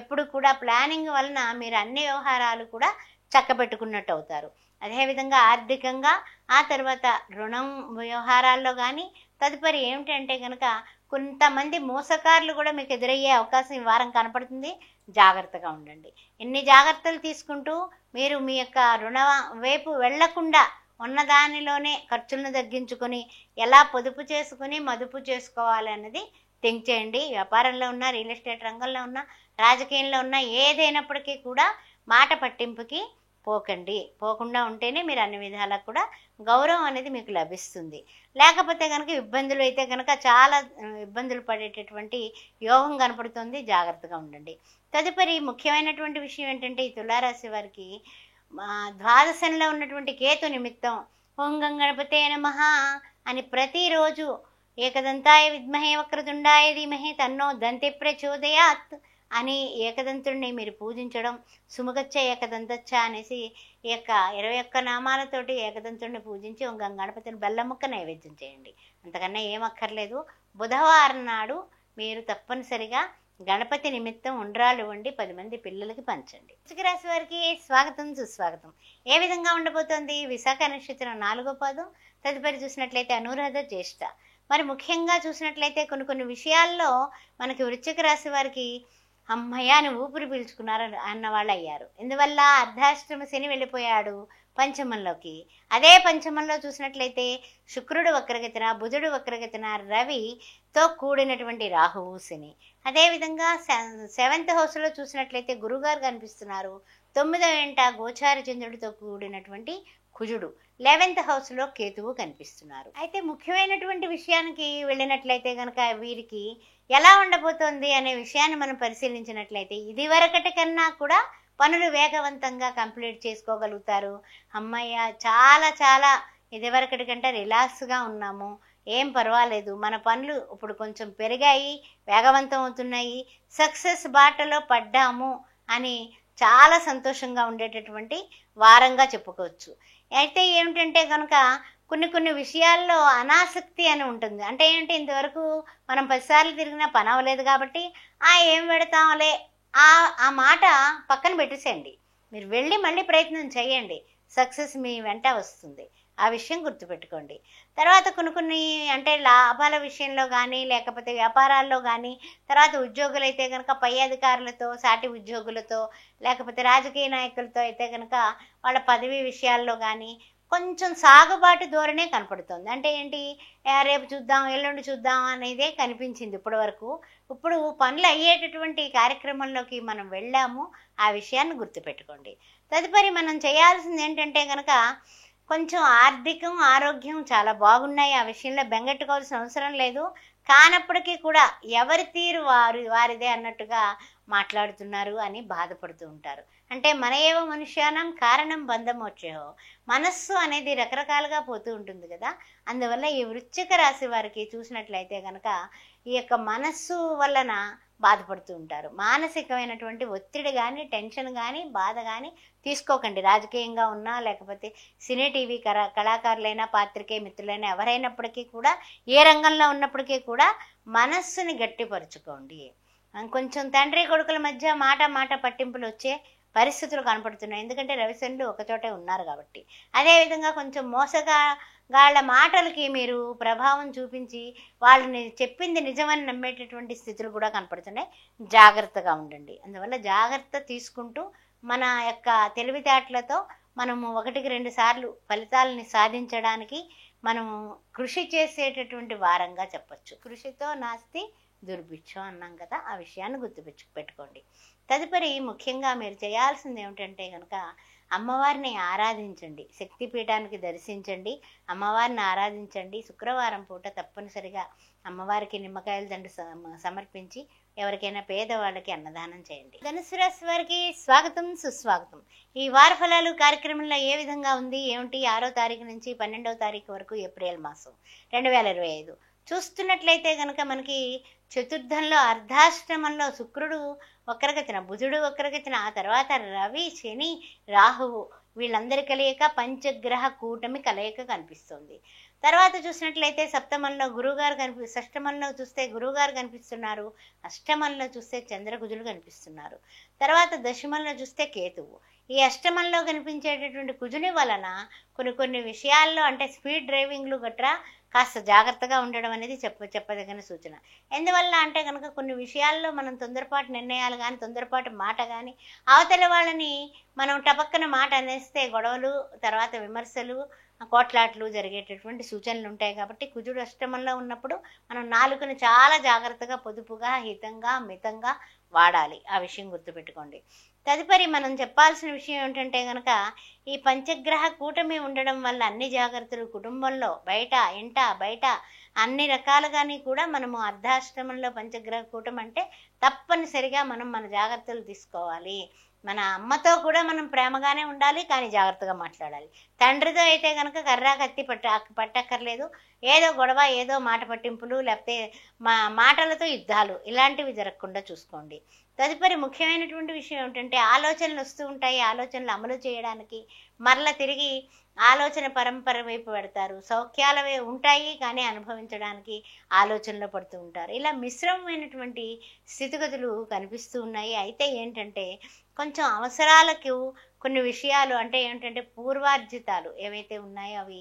ఎప్పుడు కూడా ప్లానింగ్ వలన మీరు అన్ని వ్యవహారాలు కూడా చక్కబెట్టుకున్నట్టు అవుతారు. అదేవిధంగా ఆర్థికంగా, ఆ తర్వాత రుణం వ్యవహారాల్లో కానీ, తదుపరి ఏమిటంటే కనుక కొంతమంది మోసకారులు కూడా మీకు ఎదురయ్యే అవకాశం ఈ వారం కనపడుతుంది. జాగ్రత్తగా ఉండండి. ఎన్ని జాగ్రత్తలు తీసుకుంటూ మీరు మీ యొక్క రుణ వైపు వెళ్లకుండా ఉన్నదానిలోనే ఖర్చులను తగ్గించుకొని ఎలా పొదుపు చేసుకుని మదుపు చేసుకోవాలి అన్నది థింక్ చేయండి. వ్యాపారంలో ఉన్న, రియల్ ఎస్టేట్ రంగంలో ఉన్న, రాజకీయంలో ఉన్న ఏదైనప్పటికీ కూడా మాట పట్టింపుకి పోకుండా ఉంటేనే మీరు అన్ని విధాలకు కూడా గౌరవం అనేది మీకు లభిస్తుంది. లేకపోతే కనుక ఇబ్బందులు అయితే కనుక చాలా ఇబ్బందులు పడేటటువంటి యోగం కనపడుతుంది. జాగ్రత్తగా ఉండండి. తదుపరి ముఖ్యమైనటువంటి విషయం ఏంటంటే ఈ తులారాశి వారికి ద్వాదశంలో ఉన్నటువంటి కేతు నిమిత్తం ఓం గం గణపతే నమః అని ప్రతిరోజు ఏకదంతాయ విద్మహే వక్రతుండాయ ధీమహి తన్నో దంతి ప్రచోదయాత్ అని ఏకదంతుడిని మీరు పూజించడం, సుముఖచ్చ ఏకదంతచ్చ అనేసి ఈ యొక్క 21 నామాలతోటి ఏకదంతుడిని పూజించి ఓం గం గణపతిని బెల్లం ముక్క నైవేద్యం చేయండి. అంతకన్నా ఏమక్కర్లేదు. బుధవారం నాడు మీరు తప్పనిసరిగా గణపతి నిమిత్తం ఉండ్రాలు వండి 10 మంది పిల్లలకి పంచండి. వృశ్చిక రాశి వారికి స్వాగతం సుస్వాగతం. ఏ విధంగా ఉండబోతోంది? విశాఖ నక్షత్రం 4వ పాదం, తదుపరి చూసినట్లయితే అనురాధ జ్యేష్ఠ. మరి ముఖ్యంగా చూసినట్లయితే కొన్ని విషయాల్లో మనకి వృశ్చిక రాశి వారికి అమ్మయ్య అని ఊపిరి పీల్చుకున్నారు అన్న వాళ్ళు అయ్యారు. ఇందువల్ల అర్ధాష్టమ శని వెళ్ళిపోయాడు పంచమంలోకి. అదే పంచమంలో చూసినట్లయితే శుక్రుడు వక్రగతిన, బుధుడు వక్రగతిన, రవితో కూడినటువంటి రాహువు శని. అదేవిధంగా 7th హౌస్లో చూసినట్లయితే గురుగారు కనిపిస్తున్నారు. 9వ ఇంట గోచార చంద్రుడితో కూడినటువంటి కుజుడు, 11th హౌస్లో కేతువు కనిపిస్తున్నారు. అయితే ముఖ్యమైనటువంటి విషయానికి వెళ్ళినట్లయితే కనుక వీరికి ఎలా ఉండబోతోంది అనే విషయాన్ని మనం పరిశీలించినట్లయితే ఇది వరకటి కన్నా కూడా పనులు వేగవంతంగా కంప్లీట్ చేసుకోగలుగుతారు. అమ్మయ్య చాలా చాలా ఇదివరకటి కంటే రిలాక్స్గా ఉన్నాము, ఏం పర్వాలేదు, మన పనులు ఇప్పుడు కొంచెం పెరిగాయి, వేగవంతం అవుతున్నాయి, సక్సెస్ బాటలో పడ్డాము అని చాలా సంతోషంగా ఉండేటటువంటి వారంగా చెప్పుకోవచ్చు. అయితే ఏమిటంటే కనుక కొన్ని విషయాల్లో అనాసక్తి అని ఉంటుంది. అంటే ఏంటి, ఇంతవరకు మనం 10 సార్లు తిరిగినా పని అవ్వలేదు కాబట్టి ఏం పెడతాంలే ఆ మాట పక్కన పెట్టేసేయండి. మీరు వెళ్ళి మళ్ళీ ప్రయత్నం చేయండి, సక్సెస్ మీ వెంట వస్తుంది. ఆ విషయం గుర్తుపెట్టుకోండి. తర్వాత కొన్ని అంటే లాభాల విషయంలో కానీ, లేకపోతే వ్యాపారాల్లో కానీ, తర్వాత ఉద్యోగులు అయితే కనుక పై అధికారులతో, సాటి ఉద్యోగులతో, లేకపోతే రాజకీయ నాయకులతో అయితే కనుక వాళ్ళ పదవి విషయాల్లో కానీ కొంచెం సాగుబాటు ధోరణే కనపడుతుంది. అంటే ఏంటి, రేపు చూద్దాం, ఎల్లుండి చూద్దాం అనేదే కనిపించింది ఇప్పటి వరకు. ఇప్పుడు పనులు అయ్యేటటువంటి కార్యక్రమంలోకి మనం వెళ్ళాము. ఆ విషయాన్ని గుర్తుపెట్టుకోండి. తదుపరి మనం చేయాల్సింది ఏంటంటే కనుక కొంచెం ఆర్థికం, ఆరోగ్యం చాలా బాగున్నాయి. ఆ విషయంలో బెంగెట్టుకోవాల్సిన అవసరం లేదు. కానప్పటికీ కూడా ఎవరి తీరు వారిదే అన్నట్టుగా మాట్లాడుతున్నారు అని బాధపడుతూ ఉంటారు. అంటే మన ఏవో మనుష్యానం కారణం బంధమోక్షయో, మనస్సు అనేది రకరకాలుగా పోతూ ఉంటుంది కదా. అందువల్ల ఈ వృశ్చిక రాశి వారికి చూసినట్లయితే కనుక ఈ యొక్క మనస్సు వలన బాధపడుతూ ఉంటారు. మానసికమైనటువంటి ఒత్తిడి కానీ, టెన్షన్ కానీ, బాధ కానీ తీసుకోకండి. రాజకీయంగా ఉన్నా, లేకపోతే సినీ టీవీ కళాకారులైనా, పాత్రికేయ మిత్రులైనా ఎవరైనప్పటికీ కూడా, ఏ రంగంలో ఉన్నప్పటికీ కూడా మనస్సుని గట్టిపరుచుకోండి. కొంచెం తండ్రి కొడుకుల మధ్య మాట పట్టింపులు వచ్చే పరిస్థితులు కనపడుతున్నాయి. ఎందుకంటే రవిశనుడు ఒకచోటే ఉన్నారు కాబట్టి. అదేవిధంగా కొంచెం మోసగాళ్ళ మాటలకి మీరు ప్రభావం చూపించి వాళ్ళని చెప్పింది నిజమని నమ్మేటటువంటి స్థితులు కూడా కనపడుతున్నాయి. జాగ్రత్తగా ఉండండి. అందువల్ల జాగ్రత్త తీసుకుంటూ మన యొక్క తెలివితేటలతో మనము 1-2 సార్లు ఫలితాలని సాధించడానికి మనము కృషి చేసేటటువంటి వారంగా చెప్పచ్చు. కృషితో నాస్తి దుర్భిక్షం అన్నాం కదా, ఆ విషయాన్ని పెట్టుకోండి. తదుపరి ముఖ్యంగా మీరు చేయాల్సింది ఏమిటంటే కనుక అమ్మవారిని ఆరాధించండి. శక్తిపీఠానికి దర్శించండి, అమ్మవారిని ఆరాధించండి. శుక్రవారం పూట తప్పనిసరిగా అమ్మవారికి నిమ్మకాయల దండ సమర్పించి ఎవరికైనా పేదవాళ్ళకి అన్నదానం చేయండి. ధనుసు రాశి వారికి స్వాగతం సుస్వాగతం. ఈ వార ఫలాలు కార్యక్రమంలో ఏ విధంగా ఉంది ఏమిటి 6వ తారీఖు నుంచి 12వ తారీఖు వరకు ఏప్రిల్ మాసం 2025 చూస్తున్నట్లయితే కనుక మనకి చతుర్థంలో అర్ధాష్టమంలో శుక్రుడు వక్రగతిన, బుధుడు వక్రగతిన, ఆ తర్వాత రవి, శని, రాహువు వీళ్ళందరి కలయిక పంచగ్రహ కూటమి కలయిక కనిపిస్తుంది. తర్వాత చూసినట్లయితే సప్తమంలో గురువుగారు షష్టమంలో చూస్తే గురువుగారు కనిపిస్తున్నారు, అష్టమంలో చూస్తే చంద్రకుజులు కనిపిస్తున్నారు. తర్వాత దశమంలో చూస్తే కేతువు. ఈ అష్టమంలో కనిపించేటటువంటి కుజుని వలన కొన్ని విషయాల్లో అంటే స్పీడ్ డ్రైవింగ్లు గట్రా కాస్త జాగ్రత్తగా ఉండడం అనేది చెప్పదగిన సూచన. ఎందువల్ల అంటే కనుక కొన్ని విషయాల్లో మనం తొందరపాటు నిర్ణయాలు కానీ తొందరపాటు మాట కానీ అవతల వాళ్ళని మనం టపక్కన మాట అనేస్తే గొడవలు, తర్వాత విమర్శలు, కోట్లాట్లు జరిగేటటువంటి సూచనలు ఉంటాయి. కాబట్టి కుజుడు అష్టమంలో ఉన్నప్పుడు మనం నాలుకను చాలా జాగ్రత్తగా, పొదుపుగా, హితంగా, మితంగా వాడాలి. ఆ విషయం గుర్తుపెట్టుకోండి. తదుపరి మనం చెప్పాల్సిన విషయం ఏంటంటే కనుక ఈ పంచగ్రహ కూటమి ఉండడం వల్ల అన్ని జాగ్రత్తలు కుటుంబంలో, ఇంట బయట అన్ని రకాలుగాని కూడా మనము అర్ధాష్టమంలో పంచగ్రహ కూటమి అంటే తప్పనిసరిగా మనం మన జాగ్రత్తలు తీసుకోవాలి. మన అమ్మతో కూడా మనం ప్రేమగానే ఉండాలి, కానీ జాగ్రత్తగా మాట్లాడాలి. తండ్రితో అయితే కనుక కర్రా కత్తి పట్టక్కర్లేదు. ఏదో గొడవ, ఏదో మాట పట్టింపులు, లేకపోతే మాటలతో యుద్ధాలు ఇలాంటివి జరగకుండా చూసుకోండి. తదుపరి ముఖ్యమైనటువంటి విషయం ఏమిటంటే ఆలోచనలు వస్తూ ఉంటాయి. ఆలోచనలు అమలు చేయడానికి మరల తిరిగి ఆలోచన పరంపర వైపు పెడతారు. సౌఖ్యాలవే ఉంటాయి, కానీ అనుభవించడానికి ఆలోచనలో పడుతూ ఉంటారు. ఇలా మిశ్రమమైనటువంటి స్థితిగతులు కనిపిస్తూ ఉన్నాయి. అయితే ఏంటంటే కొంచెం అవసరాలకు కొన్ని విషయాలు అంటే ఏంటంటే పూర్వార్జితాలు ఏవైతే ఉన్నాయో అవి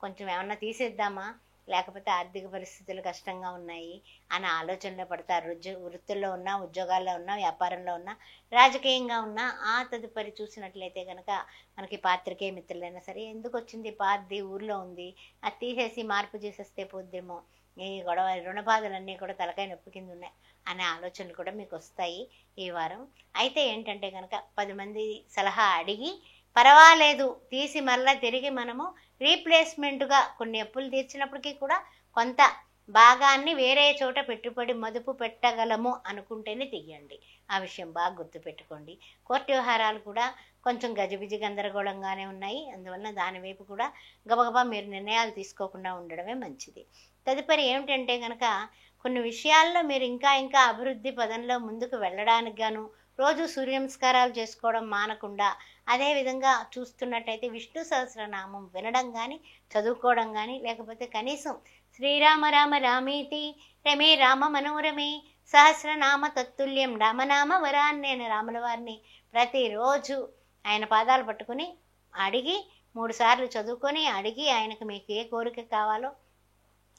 కొంచెం ఏమన్నా తీసేద్దామా, లేకపోతే ఆర్థిక పరిస్థితులు కష్టంగా ఉన్నాయి అనే ఆలోచనలో పడతారు. వృత్తుల్లో ఉన్నా, ఉద్యోగాల్లో ఉన్నా, వ్యాపారంలో ఉన్నా, రాజకీయంగా ఉన్నా. ఆ తదుపరి చూసినట్లయితే కనుక మనకి పాత్రికేయ మిత్రులైనా సరే ఎందుకు వచ్చింది పార్ది ఊర్లో ఉంది, అది తీసేసి మార్పు చేసేస్తే పోద్దేమో, ఈ గొడవ రుణ బాధలన్నీ కూడా తలకాయ నొప్పి కింద ఉన్నాయి అనే ఆలోచనలు కూడా మీకు వస్తాయి ఈ వారం. అయితే ఏంటంటే కనుక 10 మంది సలహా అడిగి పర్వాలేదు తీసి మళ్ళీ తిరిగి మనము రీప్లేస్మెంట్గా కొన్ని అప్పులు తీర్చినప్పటికీ కూడా కొంత భాగాన్ని వేరే చోట పెట్టుబడి మదుపు పెట్టగలము అనుకుంటేనే తీయండి. ఆ విషయం బాగా గుర్తుపెట్టుకోండి. కోర్టు వ్యవహారాలు కూడా కొంచెం గజిబిజి గందరగోళంగానే ఉన్నాయి. అందువల్ల దాని వైపు కూడా గబగబా మీరు నిర్ణయాలు తీసుకోకుండా ఉండడమే మంచిది. తదుపరి ఏమిటంటే కనుక కొన్ని విషయాల్లో మీరు ఇంకా అభివృద్ధి పదంలో ముందుకు వెళ్ళడానికి గాను రోజు సూర్య నమస్కారాలు చేసుకోవడం మానకుండా, అదేవిధంగా చూస్తున్నట్టయితే విష్ణు సహస్రనామం వినడం కానీ చదువుకోవడం కానీ, లేకపోతే కనీసం శ్రీరామ రామ రామేతి రమే రామ మనోరమే సహస్రనామ తత్తుల్యం రామనామ వరాన్ని అనే రాముల వారిని ప్రతిరోజు ఆయన పాదాలు పట్టుకుని అడిగి 3 సార్లు చదువుకొని అడిగి ఆయనకు మీకు ఏ కోరిక కావాలో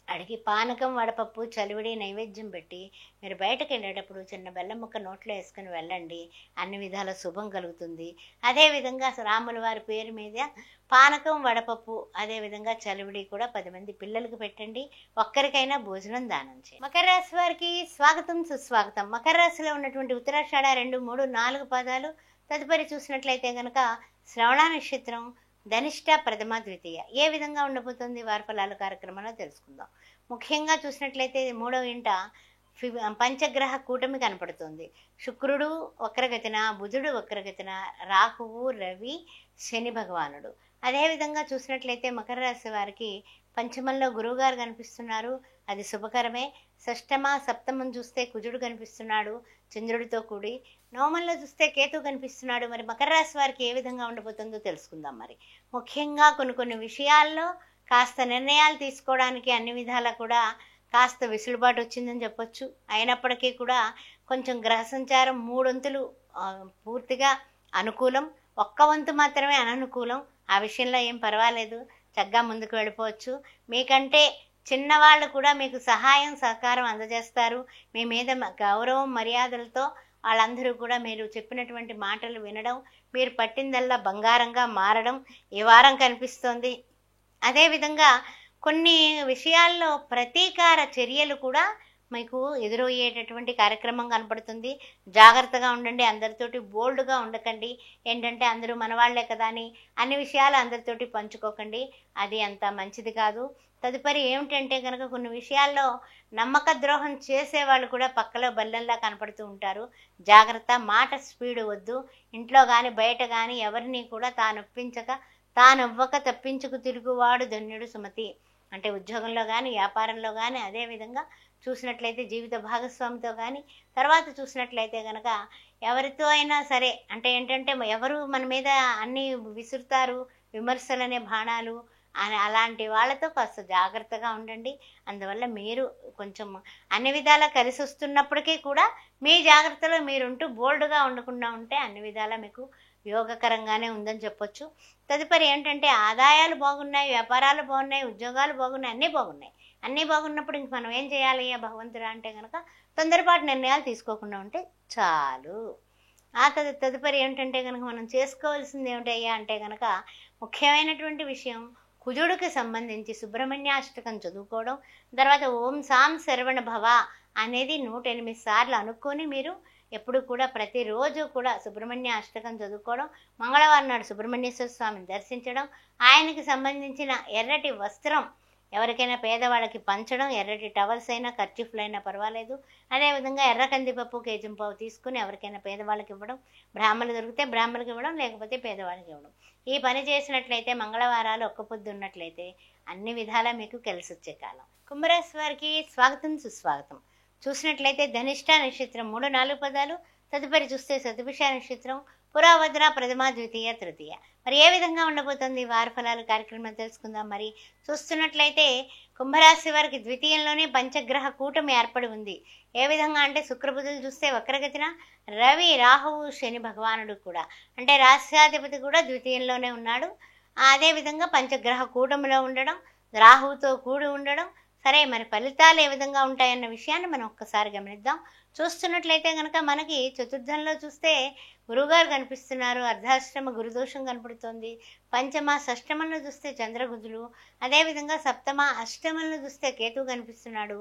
అడిగి పానకం, వడపప్పు, చలివిడి నైవేద్యం పెట్టి మీరు బయటకు వెళ్ళేటప్పుడు చిన్న బెల్లం ముక్క నోట్లో వేసుకుని వెళ్ళండి. అన్ని విధాల శుభం కలుగుతుంది. అదేవిధంగా రాముల వారి పేరు మీద పానకం, వడపప్పు, అదేవిధంగా చలివిడి కూడా 10 మంది పిల్లలకు పెట్టండి. ఒక్కరికైనా భోజనం దానం చేయండి. మకర రాశి వారికి స్వాగతం సుస్వాగతం. మకర రాశిలో ఉన్నటువంటి ఉత్తరాషాఢ 2, 3, 4 పాదాలు. తదుపరి చూసినట్లయితే కనుక శ్రవణ నక్షత్రం, ధనిష్ట, ప్రథమ, ద్వితీయ ఏ విధంగా ఉండబోతుంది వార ఫలాలు కార్యక్రమంలో తెలుసుకుందాం. ముఖ్యంగా చూసినట్లయితే 3వ ఇంట పంచగ్రహ కూటమి కనపడుతుంది. శుక్రుడు వక్రగతిన, బుధుడు వక్రగతిన, రాహువు, రవి, శని భగవానుడు. అదేవిధంగా చూసినట్లయితే మకర రాశి వారికి పంచమంలో గురువుగారు కనిపిస్తున్నారు, అది శుభకరమే. షష్టమ, సప్తమం చూస్తే కుజుడు కనిపిస్తున్నాడు చంద్రుడితో కూడి. నవమంలో చూస్తే కేతు కనిపిస్తున్నాడు. మరి మకర రాశి వారికి ఏ విధంగా ఉండబోతుందో తెలుసుకుందాం. మరి ముఖ్యంగా కొన్ని విషయాల్లో కాస్త నిర్ణయాలు తీసుకోవడానికి అన్ని విధాలా కూడా కాస్త వెసులుబాటు వచ్చిందని చెప్పొచ్చు. అయినప్పటికీ కూడా కొంచెం గ్రహ సంచారం 3 వంతులు పూర్తిగా అనుకూలం, 1 వంతు మాత్రమే అననుకూలం. ఆ విషయంలో ఏం పర్వాలేదు, చక్కగా ముందుకు వెళ్ళిపోవచ్చు. మీకంటే చిన్నవాళ్ళు కూడా మీకు సహాయం సహకారం అందజేస్తారు. మీ మీద గౌరవం మర్యాదలతో వాళ్ళందరూ కూడా మీరు చెప్పినటువంటి మాటలు వినడం, మీరు పట్టిందల్లా బంగారంగా మారడం ఈ వారం కనిపిస్తోంది. అదేవిధంగా కొన్ని విషయాల్లో ప్రతీకార చర్యలు కూడా మీకు ఎదురయ్యేటటువంటి కార్యక్రమం కనపడుతుంది. జాగ్రత్తగా ఉండండి, అందరితోటి బోల్డ్గా ఉండకండి. ఏంటంటే అందరూ మనవాళ్లే కదా అని అన్ని విషయాలు అందరితోటి పంచుకోకండి, అది అంత మంచిది కాదు. తదుపరి ఏమిటంటే కనుక కొన్ని విషయాల్లో నమ్మక ద్రోహం చేసేవాళ్ళు కూడా పక్కలో బల్లెంలా కనపడుతూ ఉంటారు. జాగ్రత్త, మాట స్పీడ్ వద్దు. ఇంట్లో కానీ బయట కానీ ఎవరిని కూడా తానొప్పించక తానవ్వక తప్పించుకు తిరుగువాడు ధన్యుడు సుమతి. అంటే ఉద్యోగంలో కానీ వ్యాపారంలో కానీ, అదేవిధంగా చూసినట్లయితే జీవిత భాగస్వామితో కానీ, తర్వాత చూసినట్లయితే కనుక ఎవరితో అయినా సరే, అంటే ఏంటంటే ఎవరు మన మీద అన్నీ విసురుతారు, విమర్శలనే బాణాలు అని, అలాంటి వాళ్ళతో కాస్త జాగ్రత్తగా ఉండండి. అందువల్ల మీరు కొంచెం అన్ని విధాలా కలిసి వస్తున్నప్పటికీ కూడా మీ జాగ్రత్తలో మీరుంటూ బోల్డ్గా ఉండకుండా ఉంటే అన్ని విధాలా మీకు యోగకరంగానే ఉందని చెప్పొచ్చు. తదుపరి ఏంటంటే ఆదాయాలు బాగున్నాయి, వ్యాపారాలు బాగున్నాయి, ఉద్యోగాలు బాగున్నాయి, అన్నీ బాగున్నాయి. అన్నీ బాగున్నప్పుడు ఇంక మనం ఏం చేయాలి భగవంతుడా అంటే కనుక తొందరపాటు నిర్ణయాలు తీసుకోకుండా ఉంటే చాలు. ఆ తదుపరి ఏంటంటే కనుక మనం చేసుకోవాల్సింది ఏమిటయ్యా అంటే కనుక ముఖ్యమైనటువంటి విషయం కుజుడికి సంబంధించి సుబ్రహ్మణ్యాష్టకం చదువుకోవడం, తర్వాత ఓం సాం శరవణ భవ అనేది 108 సార్లు అనుకొని మీరు ఎప్పుడు కూడా ప్రతిరోజు కూడా సుబ్రహ్మణ్య అష్టకం చదువుకోవడం, మంగళవారం నాడు సుబ్రహ్మణ్యేశ్వర స్వామిని దర్శించడం, ఆయనకి సంబంధించిన ఎర్రటి వస్త్రం ఎవరికైనా పేదవాళ్ళకి పంచడం, ఎర్రటి టవల్స్ అయినా కర్చీఫ్లు అయినా పర్వాలేదు. అదేవిధంగా ఎర్ర కందిపప్పు కేజంపావు తీసుకుని ఎవరికైనా పేదవాళ్ళకి ఇవ్వడం, బ్రాహ్మణులు దొరికితే బ్రాహ్మణులకు ఇవ్వడం, లేకపోతే పేదవాళ్ళకి ఇవ్వడం. ఈ పని చేసినట్లయితే మంగళవారాలు ఒక్క పొద్దు ఉన్నట్లయితే అన్ని విధాలా మీకు కలిసి వచ్చే కాలం. కుంభరాశి వారికి స్వాగతం సుస్వాగతం. చూసినట్లయితే ధనిష్ట నక్షత్రం 3-4 పదాలు, తదుపరి చూస్తే శతభిష నక్షత్రం, పురాభద్ర ప్రథమ ద్వితీయ తృతీయ. మరి ఏ విధంగా ఉండబోతుంది వార ఫలాలు కార్యక్రమం తెలుసుకుందాం. మరి చూస్తున్నట్లయితే కుంభరాశి వారికి ద్వితీయంలోనే పంచగ్రహ కూటమి ఏర్పడి ఉంది. ఏ విధంగా అంటే శుక్రబుధులు చూస్తే వక్రగతిన, రవి రాహువు శని భగవానుడు కూడా, అంటే రాష్ట్రాధిపతి కూడా ద్వితీయంలోనే ఉన్నాడు. అదేవిధంగా పంచగ్రహ కూటమిలో ఉండడం, రాహువుతో కూడి ఉండడం. సరే, మరి ఫలితాలు ఏ విధంగా ఉంటాయన్న విషయాన్ని మనం ఒక్కసారి గమనిద్దాం. చూస్తున్నట్లయితే కనుక మనకి చతుర్థంలో చూస్తే గురువుగారు కనిపిస్తున్నారు, అర్ధాష్టమ గురుదోషం కనపడుతోంది. పంచమ షష్టమంలో చూస్తే చంద్రబుధులు, అదేవిధంగా సప్తమ అష్టమంలో చూస్తే కేతు కనిపిస్తున్నాడు.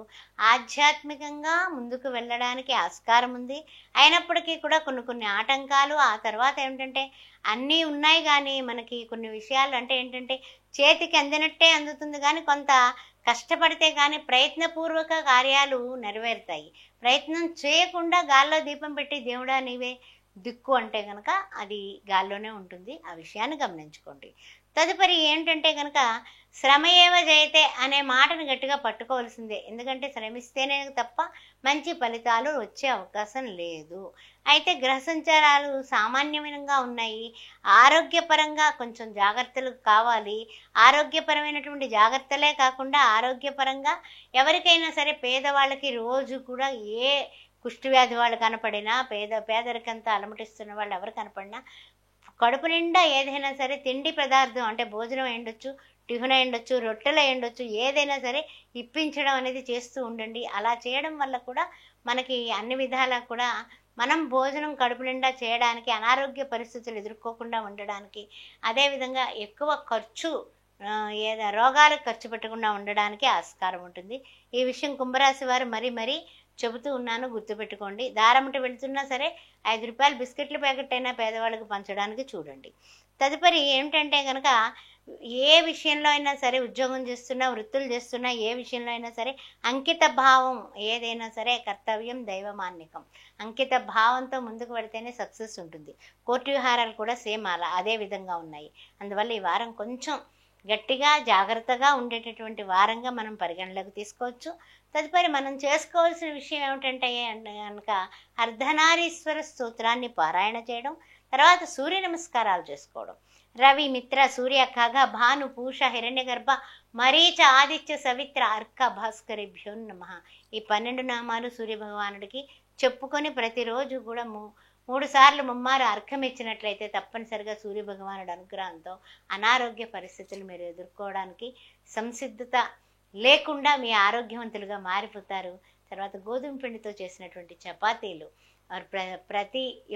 ఆధ్యాత్మికంగా ముందుకు వెళ్ళడానికి ఆస్కారం ఉంది. అయినప్పటికీ కూడా కొన్ని ఆటంకాలు, ఆ తర్వాత ఏమిటంటే అన్నీ ఉన్నాయి కానీ మనకి కొన్ని విషయాలు అంటే ఏంటంటే చేతికి అందినట్టే అందుతుంది కానీ కొంత కష్టపడితే కానీ ప్రయత్నపూర్వక కార్యాలు నెరవేరుతాయి. ప్రయత్నం చేయకుండా గాల్లో దీపం పెట్టి దేవుడా నీవే దిక్కు అంటే కనుక అది గాల్లోనే ఉంటుంది. ఆ విషయాన్ని గమనించుకోండి. తదుపరి ఏంటంటే కనుక శ్రమయేవ జయతే అనే మాటను గట్టిగా పట్టుకోవాల్సిందే. ఎందుకంటే శ్రమిస్తేనే తప్ప మంచి ఫలితాలు వచ్చే అవకాశం లేదు. అయితే గ్రహ సంచారాలు సామాన్యమైనగా ఉన్నాయి. ఆరోగ్యపరంగా కొంచెం జాగ్రత్తలు కావాలి. ఆరోగ్యపరమైనటువంటి జాగ్రత్తలే కాకుండా ఆరోగ్యపరంగా ఎవరికైనా సరే పేదవాళ్ళకి రోజు కూడా ఏ కుష్టి వ్యాధి వాళ్ళు కనపడినా, పేదరికంతా అలమటిస్తున్న వాళ్ళు ఎవరు కనపడినా కడుపు నిండా ఏదైనా సరే తిండి పదార్థం అంటే భోజనం అయ్యుండొచ్చు, టిఫిన్ అయ్యుండొచ్చు, రొట్టెలు అయ్యుండొచ్చు, ఏదైనా సరే ఇప్పించడం అనేది చేస్తూ ఉండండి. అలా చేయడం వల్ల కూడా మనకి అన్ని విధాలా కూడా మనం భోజనం కడుపు నిండా చేయడానికి, అనారోగ్య పరిస్థితులు ఎదుర్కోకుండా ఉండడానికి, అదేవిధంగా ఎక్కువ ఖర్చు రోగాలకు ఖర్చు పెట్టకుండా ఉండడానికి ఆస్కారం ఉంటుంది. ఈ విషయం కుంభరాశి వారు మరీ చెబుతూ ఉన్నాను, గుర్తుపెట్టుకోండి. దారముట వెళుతున్నా సరే 5 రూపాయల బిస్కెట్ల ప్యాకెట్ అయినా పేదవాళ్ళకి పంచడానికి చూడండి. తదుపరి ఏమిటంటే కనుక ఏ విషయంలో అయినా సరే, ఉద్యోగం చేస్తున్నా, వృత్తులు చేస్తున్నా, ఏ విషయంలో అయినా సరే అంకిత భావం ఏదైనా సరే కర్తవ్యం దైవమాన్నికం. అంకిత భావంతో ముందుకు వెళితేనే సక్సెస్ ఉంటుంది. కోర్టు వ్యవహారాలు కూడా సేమ్ అదే విధంగా ఉన్నాయి. అందువల్ల ఈ వారం కొంచెం గట్టిగా జాగ్రత్తగా ఉండేటటువంటి వారంగా మనం పరిగణలోకి తీసుకోవచ్చు. తదుపరి మనం చేసుకోవాల్సిన విషయం ఏమిటంటే కనుక అర్ధనారీశ్వర స్తోత్రాన్ని పారాయణ చేయడం, తర్వాత సూర్య నమస్కారాలు చేసుకోవడం. రవి, మిత్ర, సూర్య, ఖగ, భాను, పూష, హిరణ్యగర్భ, మరీచ, ఆదిత్య, సవిత్ర, అర్క, భాస్కరేభ్యో నమః. ఈ 12 నామాలు సూర్య భగవానుడికి చెప్పుకొని ప్రతిరోజు కూడా 3 సార్లు ముమ్మారు అర్ఘ్యం ఇచ్చినట్లయితే తప్పనిసరిగా సూర్య భగవానుడి అనుగ్రహంతో అనారోగ్య పరిస్థితులు మీరు ఎదుర్కోవడానికి సంసిద్ధత లేకుండా మీ ఆరోగ్యవంతులుగా మారిపోతారు. తర్వాత గోధుమ పిండితో చేసినటువంటి చపాతీలు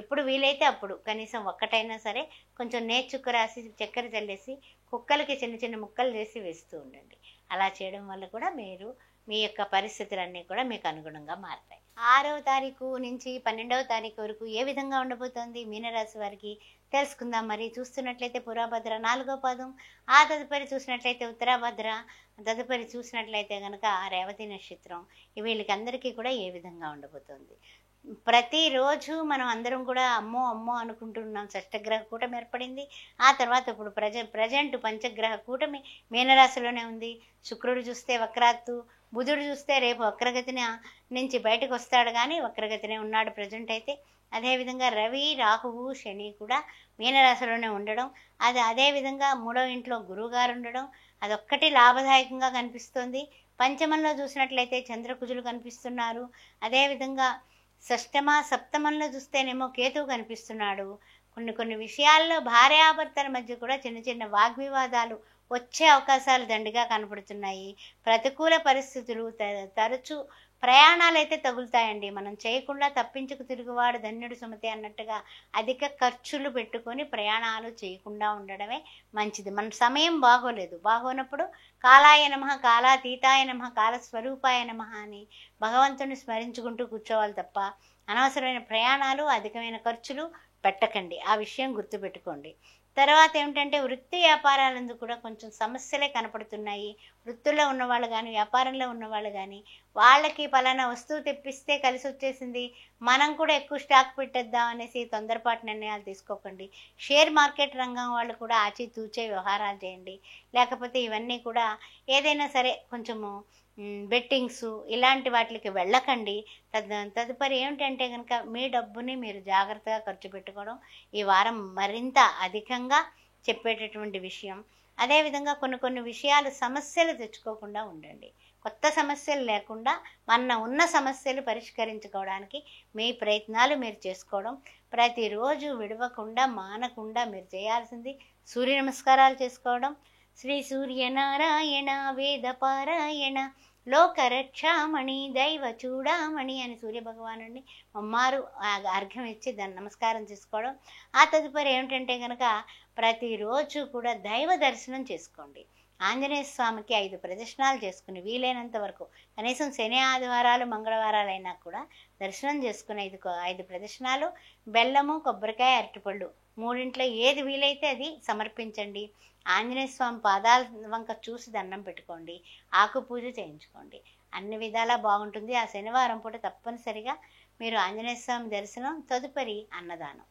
ఎప్పుడు వీలైతే అప్పుడు కనీసం ఒక్కటైనా సరే కొంచెం నేచుక్క రాసి చక్కెర చల్లేసి కుక్కలకి చిన్న చిన్న ముక్కలు చేసి వేస్తూ ఉండండి. అలా చేయడం వల్ల కూడా మీరు మీ యొక్క పరిస్థితులన్నీ కూడా మీకు అనుగుణంగా మారతాయి. 6వ తారీఖు నుంచి 12వ తారీఖు వరకు ఏ విధంగా ఉండబోతోంది మీనరాశి వారికి తెలుసుకుందాం. మరి చూస్తున్నట్లయితే పురాభద్ర 4వ పాదం, ఆ తదుపరి చూసినట్లయితే ఉత్తరాభద్ర, తదుపరి చూసినట్లయితే కనుక రేవతి నక్షత్రం. వీళ్ళకి అందరికీ కూడా ఏ విధంగా ఉండబోతోంది. ప్రతిరోజు మనం అందరం కూడా అమ్మో అమ్మో అనుకుంటున్నాం. షష్టగ్రహ కూటమి ఏర్పడింది. ఆ తర్వాత ఇప్పుడు ప్రజెంట్ పంచగ్రహ కూటమి మీనరాశిలోనే ఉంది. శుక్రుడు చూస్తే వక్రాత్తు, బుధుడు చూస్తే రేపు వక్రగతిని నుంచి బయటకు వస్తాడు, కానీ వక్రగతినే ఉన్నాడు ప్రజెంట్ అయితే. అదేవిధంగా రవి, రాహువు, శని కూడా మీనరాశిలోనే ఉండడం, అదేవిధంగా 3వ ఇంట్లో గురువుగారు ఉండడం, అదొక్కటి లాభదాయకంగా కనిపిస్తుంది. పంచమంలో చూసినట్లయితే చంద్రకుజులు కనిపిస్తున్నారు. అదేవిధంగా సప్తమంలో చూస్తేనేమో కేతువు కనిపిస్తున్నాడు. కొన్ని విషయాల్లో భార్యాభర్తల మధ్య కూడా చిన్న చిన్న వాగ్వివాదాలు వచ్చే అవకాశాలు దండిగా కనపడుతున్నాయి. ప్రతికూల పరిస్థితులు, తరచూ ప్రయాణాలు అయితే తగులుతాయండి. మనం చేయకుండా తప్పించుకు తిరుగువాడు ధన్యుడు సుమతి అన్నట్టుగా అధిక ఖర్చులు పెట్టుకొని ప్రయాణాలు చేయకుండా ఉండడమే మంచిది. మన సమయం బాగోనప్పుడు కాలాయ నమః, కాలాతీతాయ నమః, కాలస్వరూపాయ నమః అని భగవంతుని స్మరించుకుంటూ కూర్చోవాలి తప్ప అనవసరమైన ప్రయాణాలు, అధికమైన ఖర్చులు పెట్టకండి. ఆ విషయం గుర్తుపెట్టుకోండి. తర్వాత ఏమిటంటే వృత్తి వ్యాపారాలందు కూడా కొంచెం సమస్యలే కనపడుతున్నాయి. వృత్తుల్లో ఉన్నవాళ్ళు కానీ, వ్యాపారంలో ఉన్నవాళ్ళు కానీ, వాళ్ళకి పలానా వస్తువు తెప్పిస్తే కలిసి వచ్చేసింది, మనం కూడా ఎక్కువ స్టాక్ పెట్టేద్దాం అనేసి తొందరపాటు నిర్ణయాలు తీసుకోకండి. షేర్ మార్కెట్ రంగం వాళ్ళు కూడా ఆచితూచే వ్యవహారాలు చేయండి. లేకపోతే ఇవన్నీ కూడా ఏదైనా సరే కొంచెము బెట్టింగ్స్ ఇలాంటి వాటికి వెళ్ళకండి. తదుపరి ఏమిటంటే కనుక మీ డబ్బుని మీరు జాగ్రత్తగా ఖర్చు పెట్టుకోవడం ఈ వారం మరింత అధికంగా చెప్పేటటువంటి విషయం. అదేవిధంగా కొన్ని విషయాలు సమస్యలు తెచ్చుకోకుండా ఉండండి. కొత్త సమస్యలు లేకుండా ఉన్న సమస్యలు పరిష్కరించుకోవడానికి మీ ప్రయత్నాలు మీరు చేసుకోవడం. ప్రతిరోజు విడవకుండా మానకుండా మీరు చేయాల్సింది సూర్య నమస్కారాలు చేసుకోవడం. శ్రీ సూర్యనారాయణ వేద పారాయణ లోకరక్షామణి దైవ చూడామణి అని సూర్యభగవానుడిని మమ్మారు అర్ఘ్యం ఇచ్చి దాన్ని నమస్కారం చేసుకోవడం. ఆ తదుపరి ఏమిటంటే కనుక ప్రతిరోజు కూడా దైవ దర్శనం చేసుకోండి. ఆంజనేయ స్వామికి 5 ప్రదక్షిణాలు చేసుకుని వీలైనంత వరకు కనీసం శని, ఆదివారాలు, మంగళవారాలు అయినా కూడా దర్శనం చేసుకుని 5 ప్రదక్షిణాలు, బెల్లము, కొబ్బరికాయ, అరటిపళ్ళు 3 ఏది వీలైతే అది సమర్పించండి. ఆంజనేయ స్వామి పాదాల వంక చూసి దండం పెట్టుకోండి. ఆకు పూజ చేయించుకోండి. అన్ని విధాలా బాగుంటుంది. ఆ శనివారం పూట తప్పనిసరిగా మీరు ఆంజనేయ స్వామి దర్శనం, తదుపరి అన్నదానం